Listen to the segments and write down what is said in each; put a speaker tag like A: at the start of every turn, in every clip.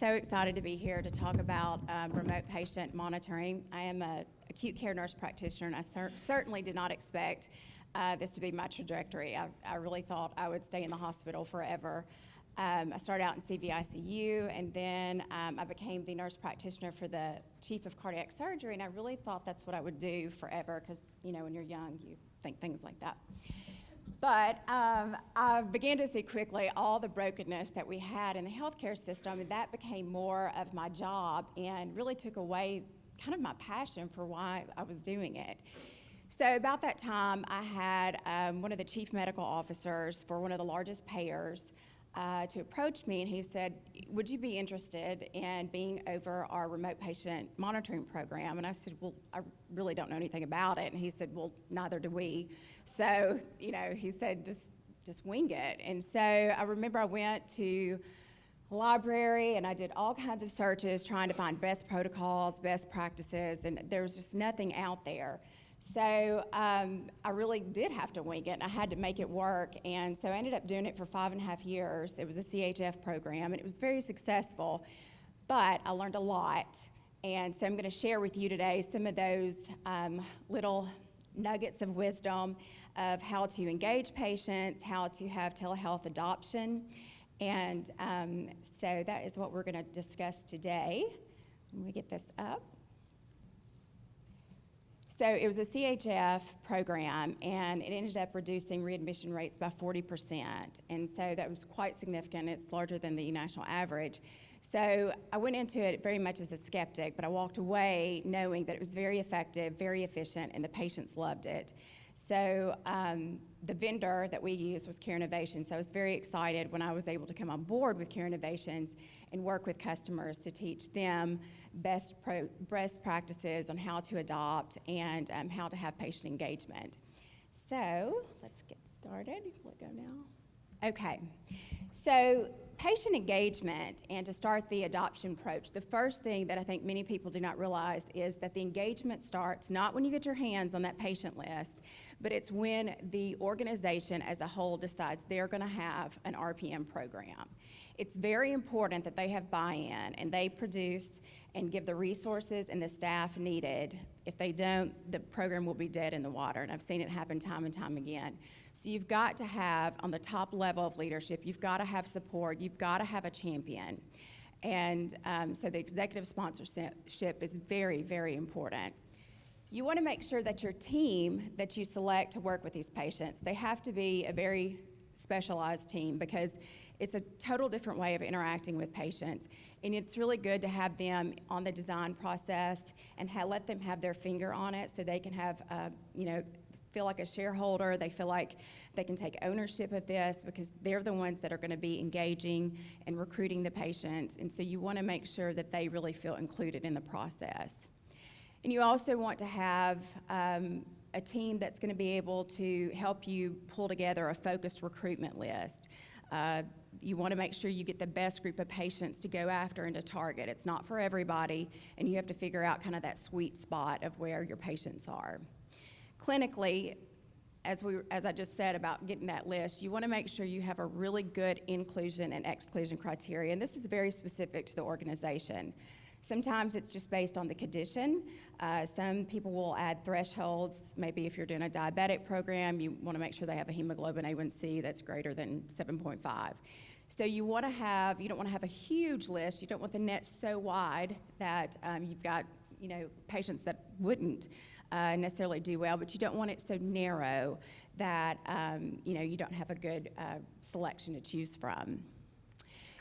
A: so excited to be here to talk about remote patient monitoring. I am an acute care nurse practitioner, and I certainly did not expect this to be my trajectory. I really thought I would stay in the hospital forever. I started out in CVICU, and then I became the nurse practitioner for the chief of cardiac surgery, and I really thought that's what I would do forever because, you know, when you're young, you think things like that. But I began to see quickly all the brokenness that we had in the healthcare system, and that became more of my job and really took away kind of my passion for why I was doing it. So about that time, I had one of the chief medical officers for one of the largest payers to approach me, and he said, would you be interested in being over our remote patient monitoring program? And I said, well, I really don't know anything about it. And he said, well, neither do we. So, you know, he said, just wing it. And so I remember I went to a library and I did all kinds of searches trying to find best protocols, best practices, and there was just nothing out there. So I really did have to wing it, and I had to make it work, and so I ended up doing it for 5.5 years. It was a CHF program, and it was very successful, but I learned a lot, and so I'm going to share with you today some of those little nuggets of wisdom of how to engage patients, how to have telehealth adoption, and so that is what we're going to discuss today. Let me get this up. So it was a CHF program, and it ended up reducing readmission rates by 40%, and so that was quite significant. It's larger than the national average. So I went into it very much as a skeptic, but I walked away knowing that it was very effective, very efficient, and the patients loved it. So the vendor that we used was Care Innovations, so I was very excited when I was able to come on board with Care Innovations and work with customers to teach them best practices on how to adopt and how to have patient engagement. So let's get started. We'll go now. Okay, so patient engagement, and to start the adoption approach, the first thing that I think many people do not realize is that the engagement starts not when you get your hands on that patient list, but it's when the organization as a whole decides they're going to have an RPM program. It's very important that they have buy-in and they produce and give the resources and the staff needed. If they don't, the program will be dead in the water, and I've seen it happen time and time again. So you've got to have, on the top level of leadership, you've got to have support, you've got to have a champion. And so the executive sponsorship is very, very important. You want to make sure that your team that you select to work with these patients, they have to be a very specialized team because it's a total different way of interacting with patients. And it's really good to have them on the design process and let them have their finger on it so they can have, feel like a shareholder. They feel like they can take ownership of this because they're the ones that are going to be engaging and recruiting the patients. And so you want to make sure that they really feel included in the process. And you also want to have a team that's going to be able to help you pull together a focused recruitment list. You want to make sure you get the best group of patients to go after and to target. It's not for everybody, and you have to figure out kind of that sweet spot of where your patients are. Clinically, as I just said about getting that list, you want to make sure you have a really good inclusion and exclusion criteria, and this is very specific to the organization. Sometimes it's just based on the condition. Some people will add thresholds. Maybe if you're doing a diabetic program, you want to make sure they have a hemoglobin A1C that's greater than 7.5. So you don't want to have a huge list. You don't want the net so wide that you've got, patients that wouldn't necessarily do well, but you don't want it so narrow that, you don't have a good selection to choose from.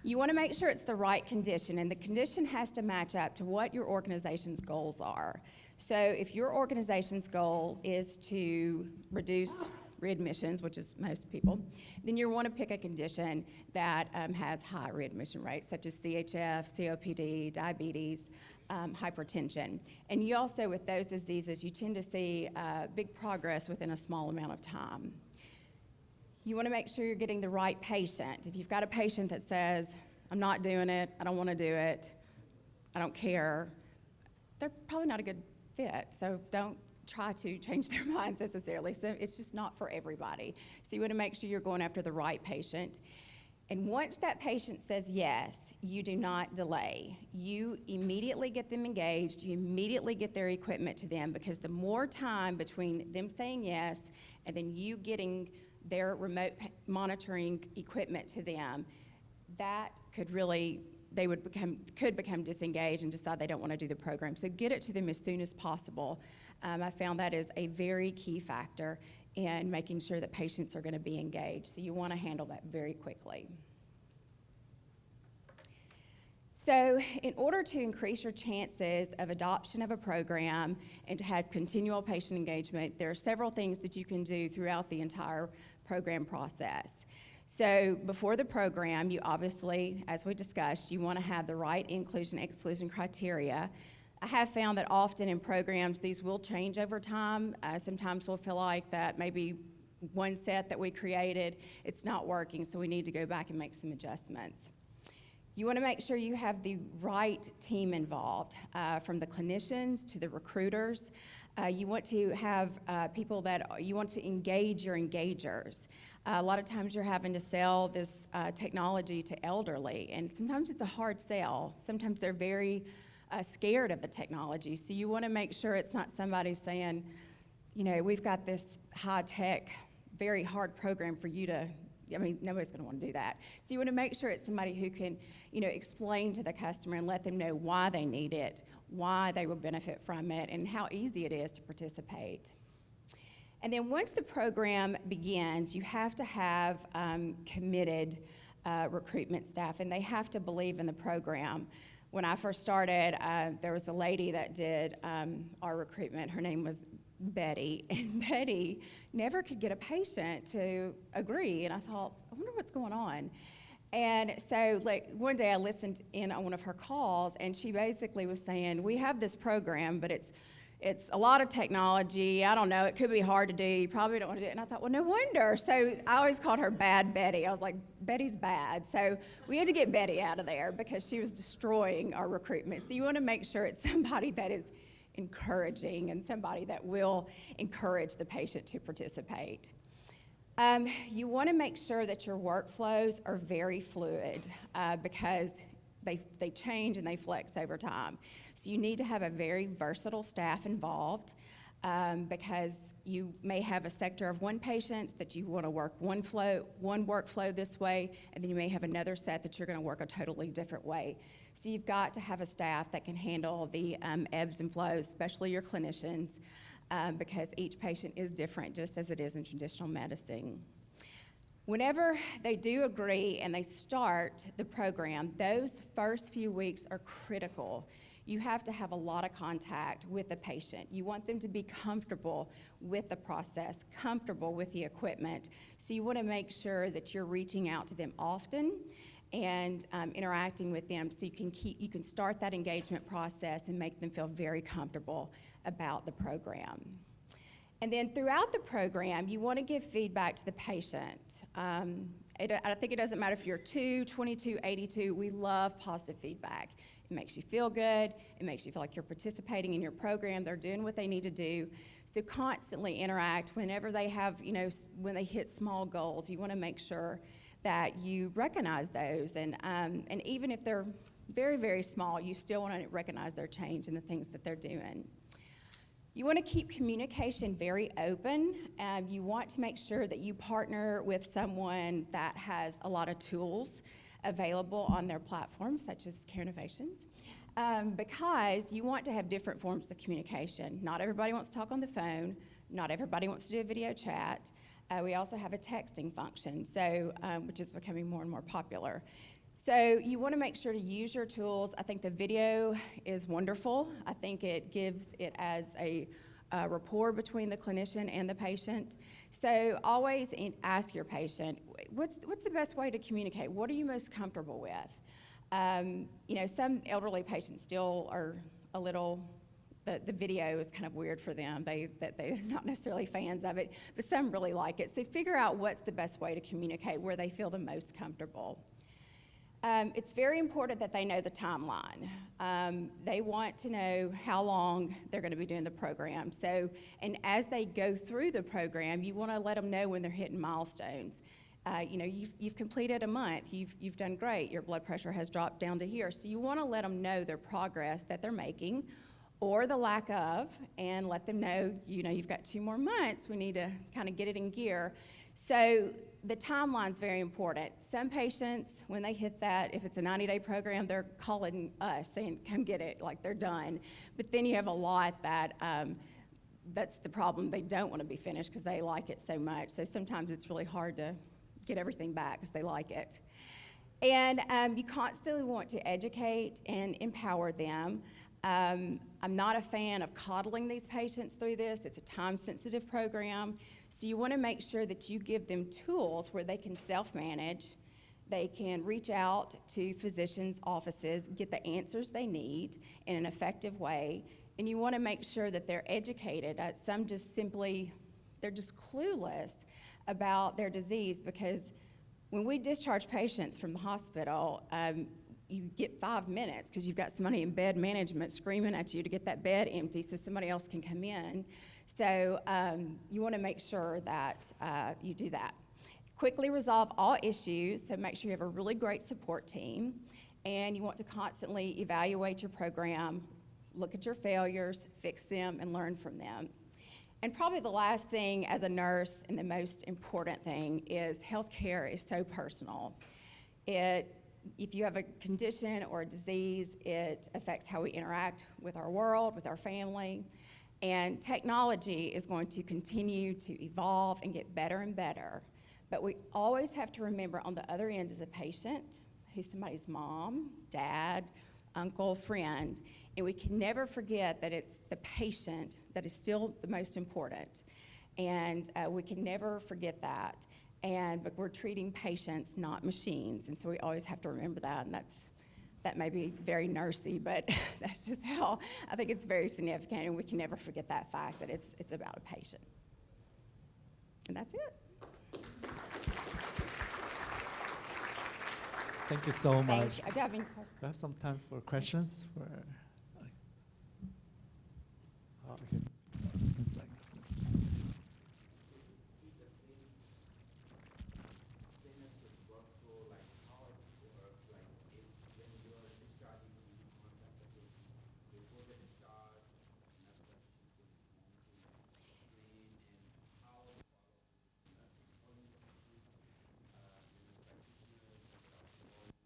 A: You want to make sure it's the right condition, and the condition has to match up to what your organization's goals are. So if your organization's goal is to reduce readmissions, which is most people, then you want to pick a condition that has high readmission rates, such as CHF, COPD, diabetes, hypertension. And you also, with those diseases, you tend to see big progress within a small amount of time. You want to make sure you're getting the right patient. If you've got a patient that says, I'm not doing it, I don't want to do it, I don't care, they're probably not a good fit. So don't try to change their minds necessarily. So it's just not for everybody. So you want to make sure you're going after the right patient. And once that patient says yes, you do not delay. You immediately get them engaged, you immediately get their equipment to them, because the more time between them saying yes and then you getting their remote monitoring equipment to them, that could really, could become disengaged and decide they don't want to do the program. So get it to them as soon as possible. I found that is a very key factor in making sure that patients are going to be engaged. So you want to handle that very quickly. So in order to increase your chances of adoption of a program and to have continual patient engagement, there are several things that you can do throughout the entire program process. So before the program, you obviously, as we discussed, you want to have the right inclusion-exclusion criteria. I have found that often in programs, these will change over time. Sometimes we'll feel like that maybe one set that we created, it's not working, so we need to go back and make some adjustments. You want to make sure you have the right team involved, from the clinicians to the recruiters. You want to have people that you want to engage your engagers. A lot of times you're having to sell this technology to elderly, and sometimes it's a hard sell. Sometimes they're very scared of the technology. So you want to make sure it's not somebody saying, you know, we've got this high-tech, very hard program for you to, I mean, nobody's going to want to do that. So you want to make sure it's somebody who can, you know, explain to the customer and let them know why they need it, why they will benefit from it, and how easy it is to participate. And then once the program begins, you have to have committed recruitment staff, and they have to believe in the program. When I first started, there was a lady that did our recruitment. Her name was Betty, and Betty never could get a patient to agree, and I thought, I wonder what's going on. And so like one day I listened in on one of her calls, and she basically was saying, we have this program, but it's a lot of technology. I don't know, it could be hard to do. You probably don't want to do it. And I thought, well, no wonder. So I always called her Bad Betty. I was like, Betty's bad. So we had to get Betty out of there because she was destroying our recruitment. So you want to make sure it's somebody that is encouraging and somebody that will encourage the patient to participate. You want to make sure that your workflows are very fluid because they change and they flex over time. So you need to have a very versatile staff involved because you may have a sector of one patient that you want to work one workflow this way, and then you may have another set that you're going to work a totally different way. So you've got to have a staff that can handle the ebbs and flows, especially your clinicians, because each patient is different, just as it is in traditional medicine. Whenever they do agree and they start the program, those first few weeks are critical. You have to have a lot of contact with the patient. You want them to be comfortable with the process, comfortable with the equipment. So you want to make sure that you're reaching out to them often and interacting with them so you can start that engagement process and make them feel very comfortable about the program. And then throughout the program, you want to give feedback to the patient. I think it doesn't matter if you're 2, 22, 82, we love positive feedback. It makes you feel good, it makes you feel like you're participating in your program, they're doing what they need to do. So constantly interact whenever they have, you know, when they hit small goals, you want to make sure that you recognize those. And even if they're very, very small, you still want to recognize their change and the things that they're doing. You want to keep communication very open. You want to make sure that you partner with someone that has a lot of tools available on their platform, such as Care Innovations, because you want to have different forms of communication. Not everybody wants to talk on the phone. Not everybody wants to do a video chat. We also have a texting function, so which is becoming more and more popular. So you want to make sure to use your tools. I think the video is wonderful. I think it gives it as a rapport between the clinician and the patient. So always ask your patient, what's the best way to communicate? What are you most comfortable with? You know, some elderly patients still are a little, the video is kind of weird for them. They're not necessarily fans of it, but some really like it. So figure out what's the best way to communicate, where they feel the most comfortable. It's very important that they know the timeline. They want to know how long they're going to be doing the program. So, and as they go through the program, you want to let them know when they're hitting milestones. You've completed a month, you've done great, your blood pressure has dropped down to here. So you want to let them know their progress that they're making or the lack of, and let them know, you've got 2 more months, we need to kind of get it in gear. So the timeline's very important. Some patients, when they hit that, if it's a 90-day program, they're calling us saying, come get it, like they're done. But then you have a lot that, that's the problem, they don't want to be finished because they like it so much. So sometimes it's really hard to get everything back because they like it. And you constantly want to educate and empower them. I'm not a fan of coddling these patients through this. It's a time-sensitive program. So you want to make sure that you give them tools where they can self-manage, they can reach out to physicians' offices, get the answers they need in an effective way, and you want to make sure that they're educated. Some just simply, they're just clueless about their disease, because when we discharge patients from the hospital, you get 5 minutes because you've got somebody in bed management screaming at you to get that bed empty so somebody else can come in. So you want to make sure that you do that. Quickly resolve all issues, so make sure you have a really great support team, and you want to constantly evaluate your program, look at your failures, fix them, and learn from them. And probably the last thing as a nurse, and the most important thing, is healthcare is so personal. If you have a condition or a disease, it affects how we interact with our world, with our family. And technology is going to continue to evolve and get better and better. But we always have to remember on the other end is a patient who's somebody's mom, dad, uncle, friend. And we can never forget that it's the patient that is still the most important. And we can never forget that. But we're treating patients, not machines. And so we always have to remember that. And that may be very nursey, but that's just how I think it's very significant. And we can never forget that fact that it's about a patient. And that's it.
B: Thank you so much.
A: Do you have any questions?
B: Do I have some time for questions? Okay. One second.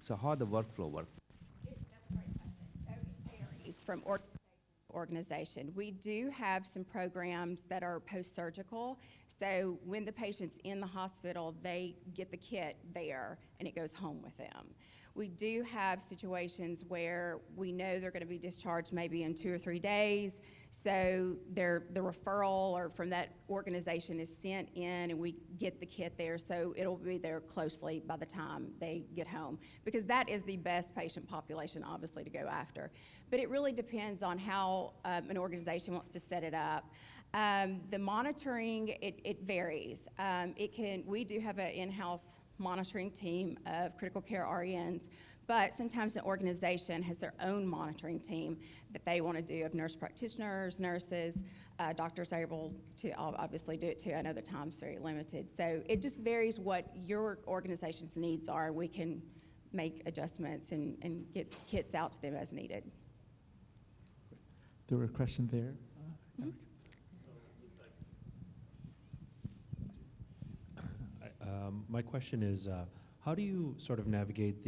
C: So how the workflow works?
A: That's a great question. So it varies from organization. We do have some programs that are post-surgical. So when the patient's in the hospital, they get the kit there and it goes home with them. We do have situations where we know they're going to be discharged maybe in 2 or 3 days. So the referral or from that organization is sent in and we get the kit there. So it'll be there closely by the time they get home, because that is the best patient population, obviously, to go after. But it really depends on how an organization wants to set it up. The monitoring, it varies. We do have an in-house monitoring team of critical care RNs, but sometimes the organization has their own monitoring team that they want to do of nurse practitioners, nurses. Doctors are able to obviously do it too. I know the time's very limited. So it just varies what your organization's needs are. We can make adjustments and get kits out to them as needed.
B: There were a question there.
A: Mm-hmm.
D: My question is, how do you sort of navigate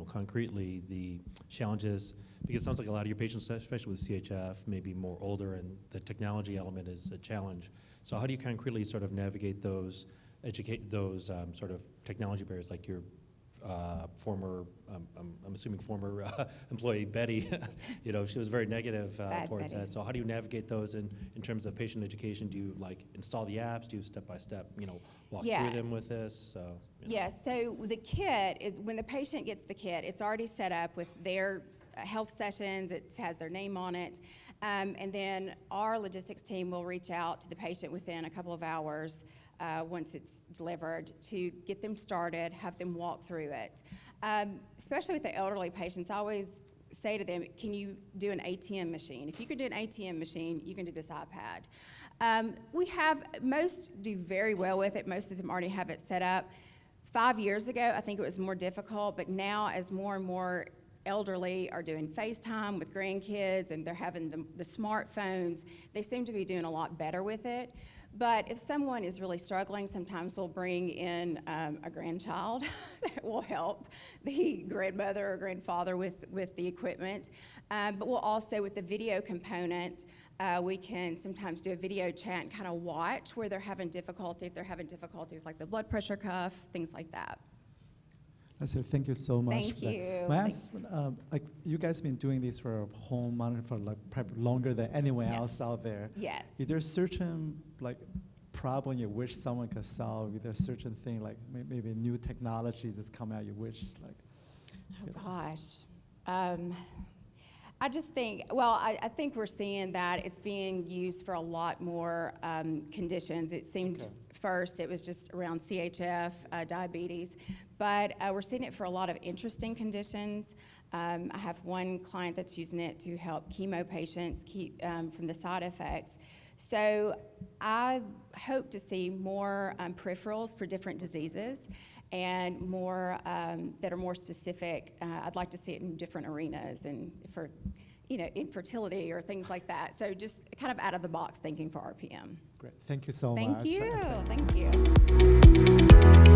D: concretely the challenges? Because it sounds like a lot of your patients, especially with CHF, may be more older, and the technology element is a challenge. So how do you concretely sort of navigate those, educate those sort of technology barriers, like your former, I'm assuming former employee Betty, she was very negative towards that. So how do you navigate those in terms of patient education? Do you install the apps? Do you step by step, walk through them with this?
A: Yes, so the kit is, when the patient gets the kit, it's already set up with their health sessions, it has their name on it, and then our logistics team will reach out to the patient within a couple of hours once it's delivered to get them started, have them walk through it. Especially with the elderly patients, I always say to them, can you do an ATM machine? If you can do an ATM machine, you can do this iPad. Most do very well with it. Most of them already have it set up. 5 years ago, I think it was more difficult, but now as more and more elderly are doing FaceTime with grandkids and they're having the smartphones, they seem to be doing a lot better with it. But if someone is really struggling, sometimes we'll bring in a grandchild that will help the grandmother or grandfather with the equipment. But we'll also, with the video component, we can sometimes do a video chat and kind of watch where they're having difficulty, if they're having difficulty with like the blood pressure cuff, things like that.
B: Leslie, thank you so much.
A: Thank
B: for that.
A: you.
B: May I ask, like, you guys been doing this for home monitor for like probably longer than anyone
A: Yes.
B: else out there.
A: Yes.
B: Is there a certain like problem you wish someone could solve? Is there a certain thing like maybe new technologies that's coming out you wish like?
A: Oh, gosh. I just think, well, I think we're seeing that it's being used for a lot more conditions. It seemed first it was just around CHF, diabetes, but we're seeing it for a lot of interesting conditions. I have one client that's using it to help chemo patients keep from the side effects. So I hope to see more peripherals for different diseases and more that are more specific. I'd like to see it in different arenas and for, infertility or things like that. So just kind of out of the box thinking for RPM.
B: Great, thank you so much.
A: Thank you.